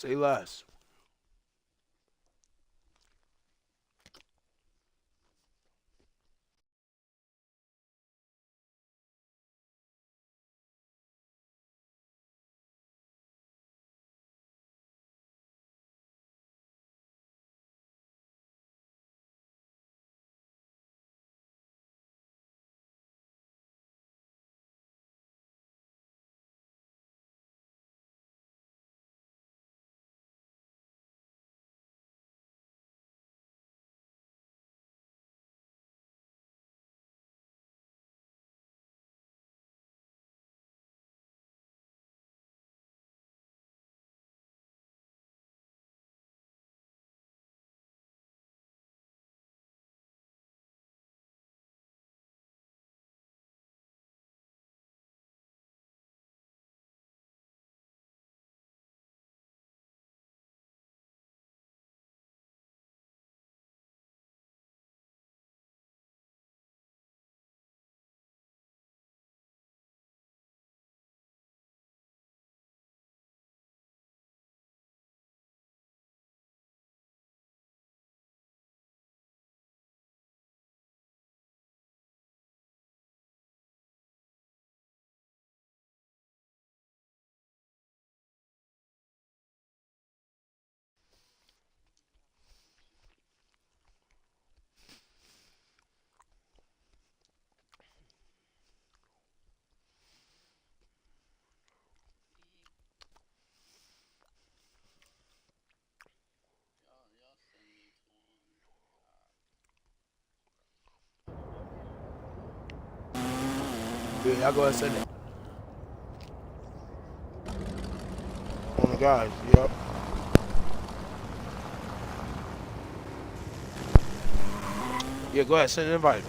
Say less. Yeah, y'all go ahead and send it. On the guys. Yep. Yeah, go ahead. Send an invite.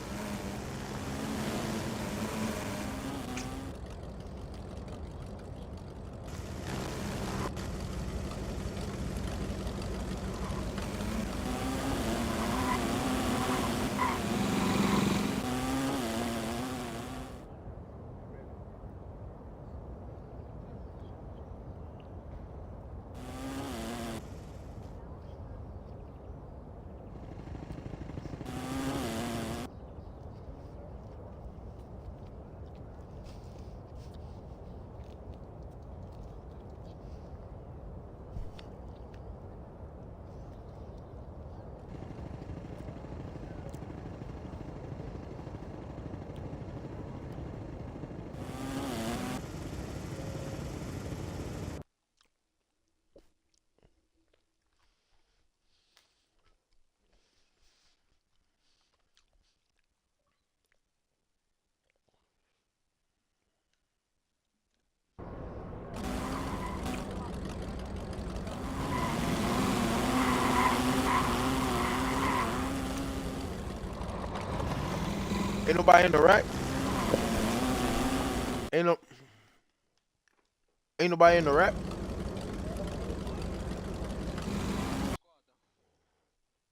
Ain't nobody in the rack. Ain't no. Ain't nobody in the rack.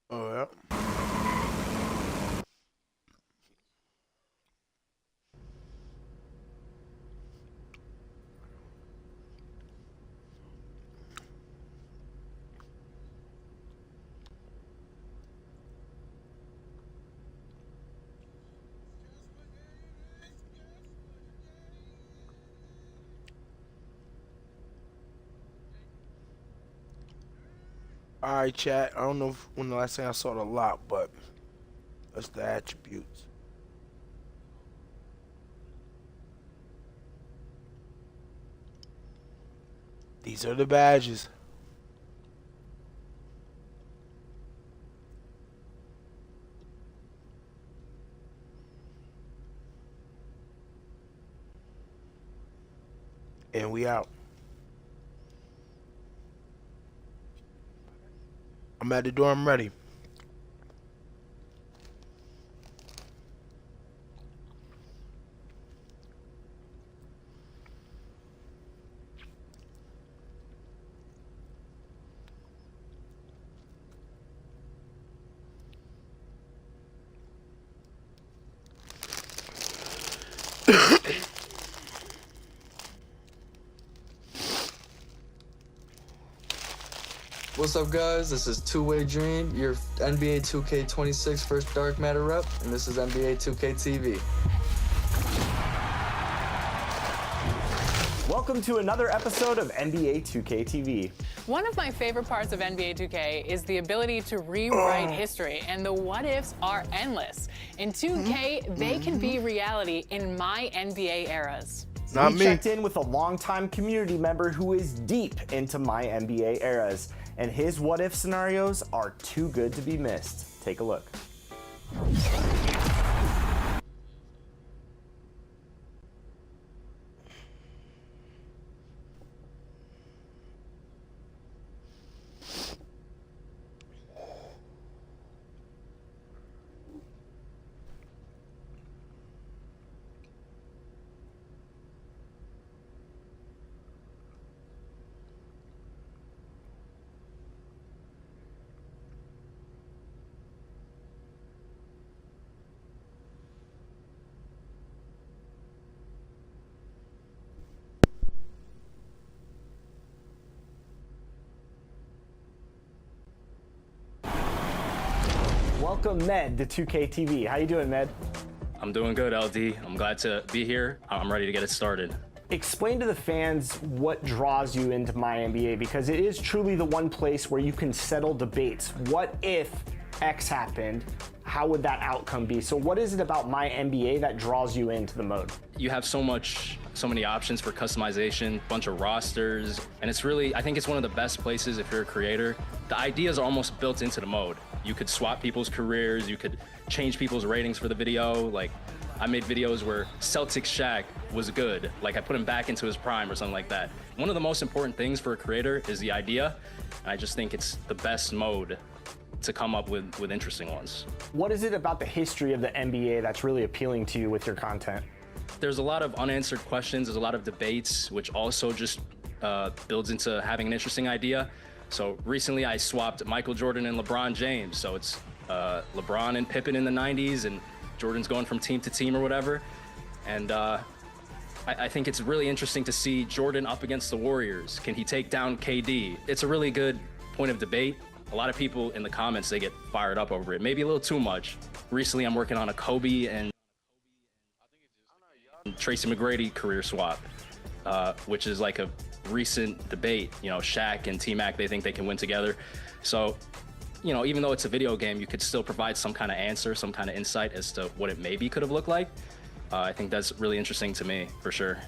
Oh yeah. All right, chat. I don't know when the last time I saw the lot, but that's the attributes. These are the badges. And we out. I'm at the door. I'm ready. What's up, guys? This is Two-Way Dream, your NBA 2K26 first Dark Matter rep, and this is NBA 2K TV. Welcome to another episode of NBA 2K TV. One of my favorite parts of NBA 2K is the ability to rewrite history, and the what-ifs are endless. In 2K, they can be reality in my NBA eras. We checked in with a longtime community member who is deep into my NBA eras, and his what-if scenarios are too good to be missed. Take a look. Welcome, Med, to 2K TV. How you doing, Med? I'm doing good, LD. I'm glad to be here. I'm ready to get it started. Explain to the fans what draws you into my NBA, because it is truly the one place where you can settle debates. What if X happened? How would that outcome be? So what is it about my NBA that draws you into the mode? You have so many options for customization, bunch of rosters, and it's really, I think it's one of the best places if you're a creator. The ideas are almost built into the mode. You could swap people's careers, you could change people's ratings for the video. Like, I made videos where Celtics Shaq was good. Like, I put him back into his prime or something like that. One of the most important things for a creator is the idea, and I just think it's the best mode to come up with interesting ones. What is it about the history of the NBA that's really appealing to you with your content? There's a lot of unanswered questions, there's a lot of debates, which also just builds into having an interesting idea. So recently I swapped Michael Jordan and LeBron James. So it's LeBron and Pippen in the 90s, and Jordan's going from team to team or whatever. And I think it's really interesting to see Jordan up against the Warriors. Can he take down KD? It's a really good point of debate. A lot of people in the comments, they get fired up over it, maybe a little too much. Recently I'm working on a Kobe and Tracy McGrady career swap, which is like a recent debate. You know, Shaq and T-Mac, they think they can win together. So, you know, even though it's a video game, you could still provide some kind of answer, some kind of insight as to what it maybe could have looked like. I think that's really interesting to me, for sure.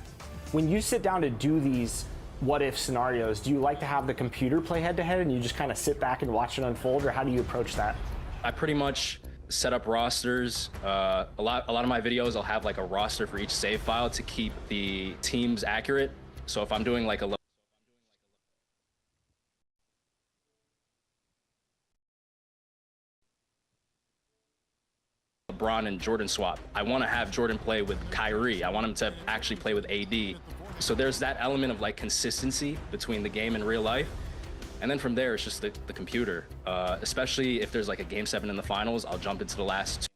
When you sit down to do these what-if scenarios, do you like to have the computer play head-to-head and you just kind of sit back and watch it unfold, or how do you approach that? I pretty much set up rosters. A lot of my videos, I'll have like a roster for each save file to keep the teams accurate. So if I'm doing like a LeBron and Jordan swap, I want to have Jordan play with Kyrie. I want him to actually play with AD. So there's that element of like consistency between the game and real life. And then from there, it's just the computer. Especially if there's like a game 7 in the finals, I'll jump into the last